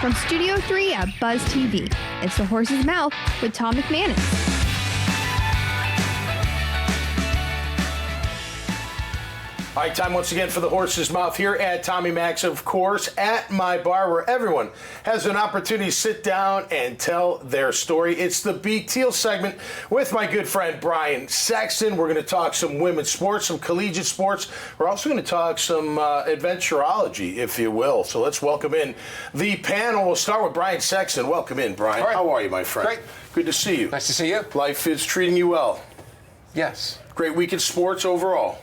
From Studio 3 at Buzz TV, it's The Horse's Mouth with Tom McManus. All right, time once again for The Horse's Mouth here at Tommy Max, of course, at my bar where everyone has an opportunity to sit down and tell their story. It's the Beat Teal segment with my good friend Brian Sexton. We're going to talk some women's sports, some collegiate sports. We're also going to talk some adventurology, if you will. So let's welcome in the panel. We'll start with Brian Sexton. Welcome in, Brian. All right. How are you, my friend? Great. Good to see you. Nice to see you. Life is treating you well. Yes. Great week in sports overall.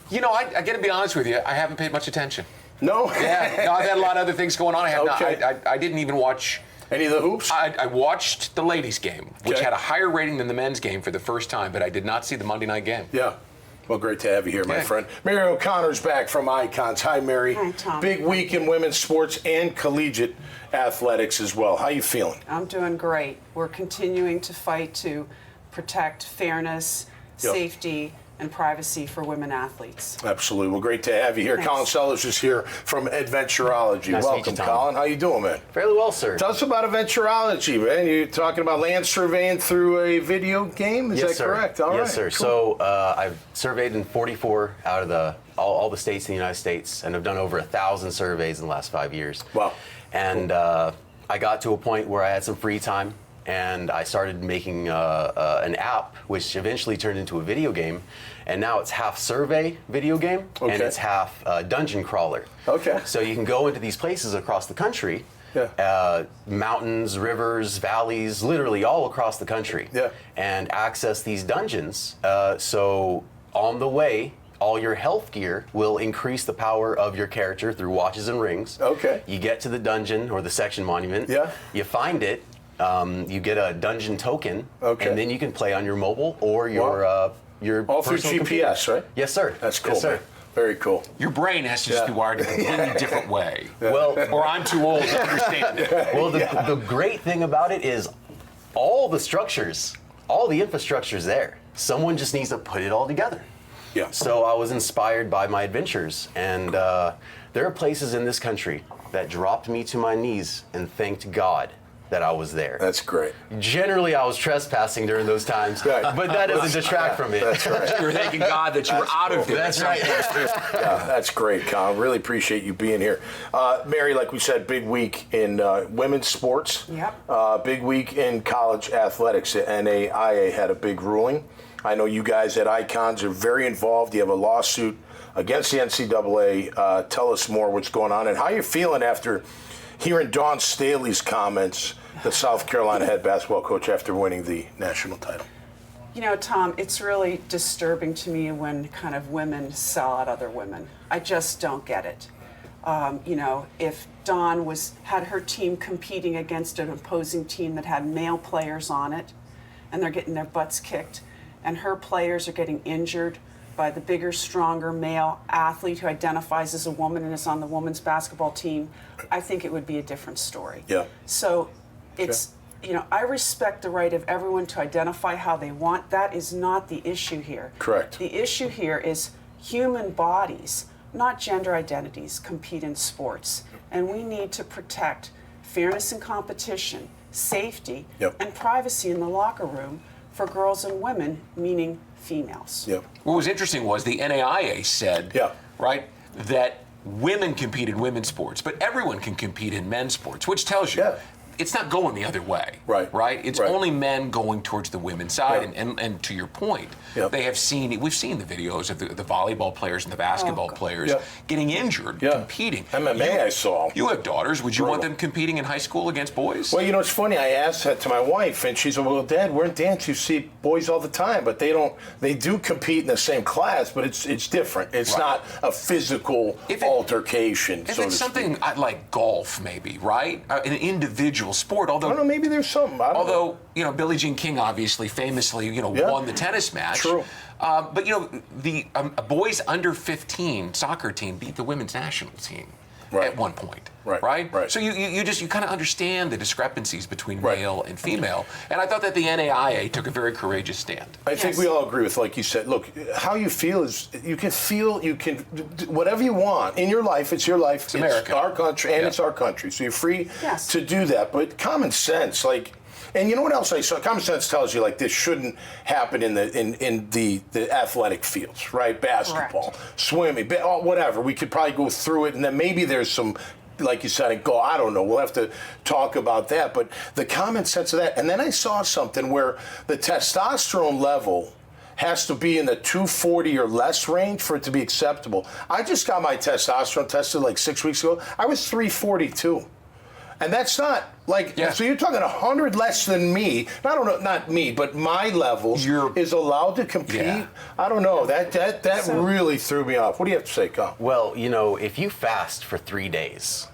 You know, I got to be honest with you. I haven't paid much attention. No? Yeah. No, I've had a lot of other things going on. I have Okay. not. I didn't even watch any of the hoops. I watched the ladies' game, which Okay. had a higher rating than the men's game for the first time, but I did not see the Monday night game. Yeah. Well, great to have you here, my Yeah. friend. Mary O'Connor's back from Icons. Hi, Mary. Hi, Tom. Big week in women's sports and collegiate athletics as well. How you feeling? I'm doing great. We're continuing to fight to protect fairness, Yep. safety, and privacy for women athletes. Absolutely. Well, great to have you here. Thanks. Colin Sellers is here from Adventurology. Nice to meet Welcome, you, Tom. Colin. How you doing, man? Fairly well, sir. Tell us about Adventurology, man. You're talking about land surveying through a video game? Is Yes, that sir. correct? All right. Yes, sir. Cool. So I've surveyed in 44 out of all the states in the United States, and I've done over 1,000 surveys in the last 5 years. Wow. And I got to a point where I had some free time, and I started making an app, which eventually turned into a video game. And now it's half survey video game, and Okay. it's half dungeon crawler. Okay. So you can go into these places across the country, Yeah. mountains, rivers, valleys, literally all across the country, Yeah. and access these dungeons. So on the way, all your health gear will increase the power of your character through watches and rings. Okay. You get to the dungeon or the section monument. Yeah. You find it. You get a dungeon token. Okay. And then you can play on your mobile or your All through personal GPS, computer. right? Yes, sir. That's cool, Yes, sir. man. Very cool. Your brain has to just be wired in a completely different way. Well, Or I'm too old to understand it. Well, the great thing about it is all the structures, all the infrastructure's there. Someone just needs to put it all together. Yeah. So I was inspired by my adventures, and there are places in this country that dropped me to my knees and thanked God that I was there. That's great. Generally, I was trespassing during those times, Right. but that doesn't detract from it. That's right. You were thanking God that you were out of there. That's right. Yeah, that's great, Colin. Really appreciate you being here. Mary, like we said, big week in women's sports. Yep. Big week in college athletics. The NAIA had a big ruling. I know you guys at Icons are very involved. You have a lawsuit against the NCAA. Tell us more what's going on and how you're feeling after hearing Dawn Staley's comments, the South Carolina head basketball coach, after winning the national title. You know, Tom, it's really disturbing to me when kind of women sell out other women. I just don't get it. You know, if Dawn had her team competing against an opposing team that had male players on it, and they're getting their butts kicked, and her players are getting injured by the bigger, stronger male athlete who identifies as a woman and is on the women's basketball team, I think it would be a different story. Yeah. So it's, you know, I respect the right of everyone to identify how they want. That is not the issue here. Correct. The issue here is human bodies, not gender identities, compete in sports. And we need to protect fairness in competition, safety, Yep. and privacy in the locker room for girls and women, meaning females. Yep. What was interesting was the NAIA said, Yeah. right, that women compete in women's sports, but everyone can compete in men's sports, which tells you Yeah. it's not going the other way. Right. Right? It's Right. only men going towards the women's side. Yeah. And to your point, Yeah. we've seen the videos of the volleyball players and the basketball God. players Yeah. getting injured, Yeah. competing. MMA I saw. You have daughters. Would you want Brutal. them competing in high school against boys? Well, you know, it's funny. I asked that to my wife, and she said, "Well, Dad, we're in dance. You see boys all the time, but they don't. They do compete in the same class, but it's different. It's Right. not a physical altercation. If so it's to something speak. like golf, maybe, right? An individual sport, I don't know. although Maybe there's something. I don't know. Although, you know, Billie Jean King obviously famously, Yeah. won the tennis match. True. But, you know, the boys under 15 soccer team beat the women's national team. at one point. Right. So you kind of understand the discrepancies between male and female. And I thought that the NAIA took a very courageous stand. I think we all agree with, like you said, look, how you feel is, you can whatever you want in your life, it's your life. It's America. Our country, and it's our country. So you're free to do that. But common sense, like, and you know what else I saw? Common sense tells you, like, this shouldn't happen in the athletic fields, right? Basketball, swimming, whatever. We could probably go through it, and then maybe there's some, like you said, I don't know. We'll have to talk about that. But the common sense of that. And then I saw something where the testosterone level has to be in the 240 or less range for it to be acceptable. I just got my testosterone tested like 6 weeks ago. I was 342. And that's not like, so you're talking 100 less than me. I don't know, not me, but my levels is allowed to compete. Yeah. I don't know. That really threw me off. What do you have to say, Colin? Well, if you fast for 3 days,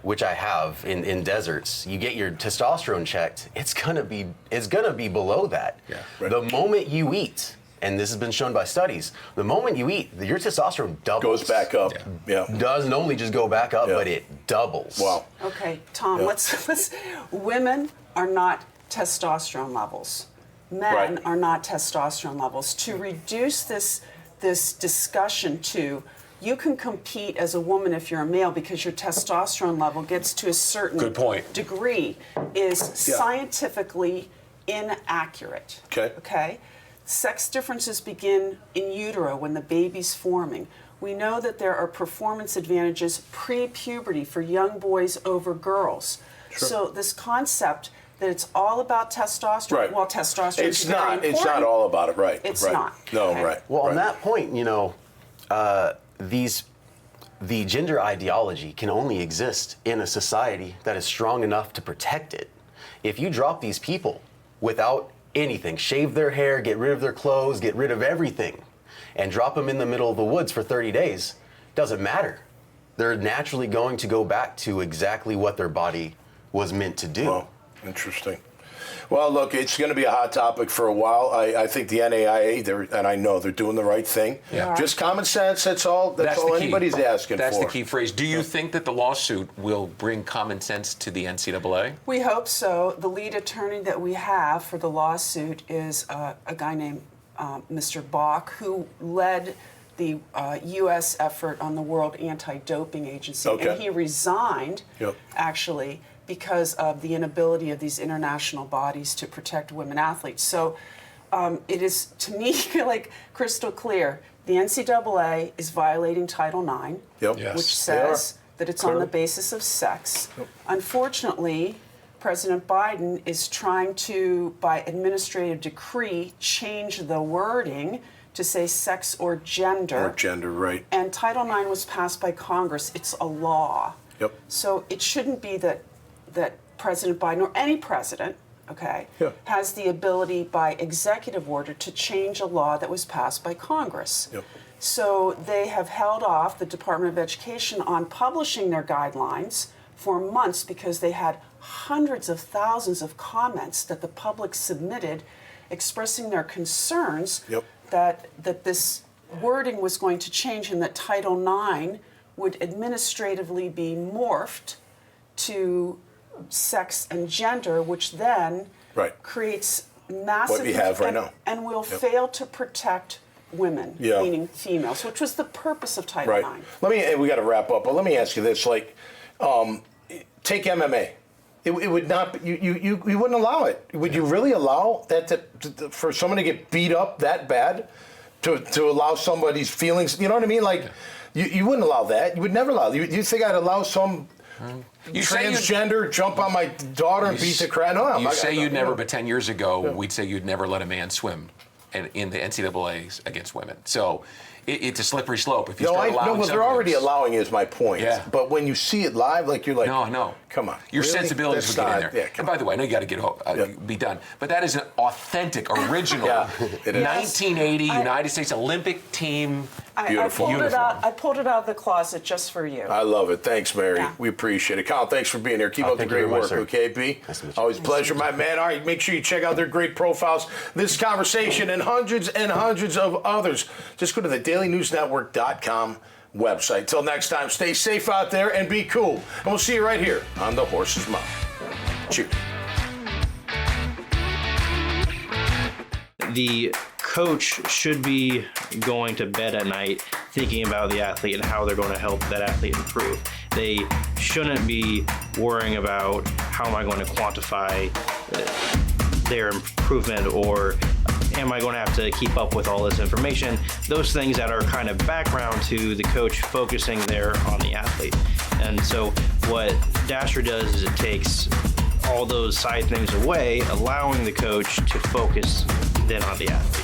which I have in deserts, you get your testosterone checked, it's gonna be below that. Yeah. Right. The moment you eat, and this has been shown by studies, the moment you eat, your testosterone doubles. Goes back up. Yeah. Doesn't only just go back up, but it doubles. Wow. Okay, Tom, let's women are not testosterone levels. Men are not testosterone levels. To reduce this discussion to, you can compete as a woman if you're a male because your testosterone level gets to a certain degree is scientifically inaccurate. Okay? Sex differences begin in utero when the baby's forming. We know that there are performance advantages pre-puberty for young boys over girls. Sure. So this concept that it's all about testosterone, well, testosterone is very important. It's not all about it, right? It's not. No, okay. right. Well, on that point, the gender ideology can only exist in a society that is strong enough to protect it. If you drop these people without anything, shave their hair, get rid of their clothes, get rid of everything, and drop them in the middle of the woods for 30 days, doesn't matter. They're naturally going to go back to exactly what their body was meant to do. Well, interesting. Well, look, it's going to be a hot topic for a while. I think the NAIA, and I know they're doing the right thing. Yeah. Just common sense, that's all anybody's asking for. That's the key phrase. Do you think that the lawsuit will bring common sense to the NCAA? We hope so. The lead attorney that we have for the lawsuit is a guy named Mr. Bach, who led the U.S. effort on the World Anti-Doping Agency. Okay. And he resigned, actually, because of the inability of these international bodies to protect women athletes. So it is, to me, like crystal clear. The NCAA is violating Title IX, which says that it's on the basis of sex. Unfortunately, President Biden is trying to, by administrative decree, change the wording to say sex or gender. Or gender, right. And Title IX was passed by Congress. It's a law. Yep. So it shouldn't be that President Biden, or any president, has the ability by executive order to change a law that was passed by Congress. Yep. So they have held off the Department of Education on publishing their guidelines for months because they had hundreds of thousands of comments that the public submitted expressing their concerns that this wording was going to change and that Title IX would administratively be morphed to sex and gender, which then creates massive what we have right now, and will fail to protect women, meaning females, which was the purpose of Title IX. We got to wrap up, but let me ask you this: take MMA. It would not. You wouldn't allow it. Would you really allow that for someone to get beat up that bad? To allow somebody's feelings? You know what I mean? Like you wouldn't allow that. You would never allow. You think I'd allow some transgender jump on my daughter and beat the crap? No, you say you'd never, but 10 years ago, we'd say you'd never let a man swim in the NCAA against women. So it's a slippery slope. If you start allowing they're already allowing is my point. Yeah. But when you see it live, like you're like, no, come on. Your really? sensibilities would get in there. And by the way, I know you got to be done, but that is an authentic, original 1980 United States Olympic team. Beautiful. I pulled it out of the closet just for you. I love it. Thanks, Mary. Yeah. We appreciate it. Colin, thanks for being here. Keep up the great work, okay, B? Always a pleasure, my man. All right, make sure you check out their great profiles. This conversation and hundreds of others. Just go to thedailynewsnetwork.com. website. Till next time, stay safe out there and be cool. And we'll see you right here on The Horse's Mouth. Cheers. The coach should be going to bed at night thinking about the athlete and how they're going to help that athlete improve. They shouldn't be worrying about how am I going to quantify their improvement, or am I going to have to keep up with all this information? Those things that are kind of background to the coach focusing there on the athlete. And so what Dasher does is it takes all those side things away, allowing the coach to focus then on the athlete.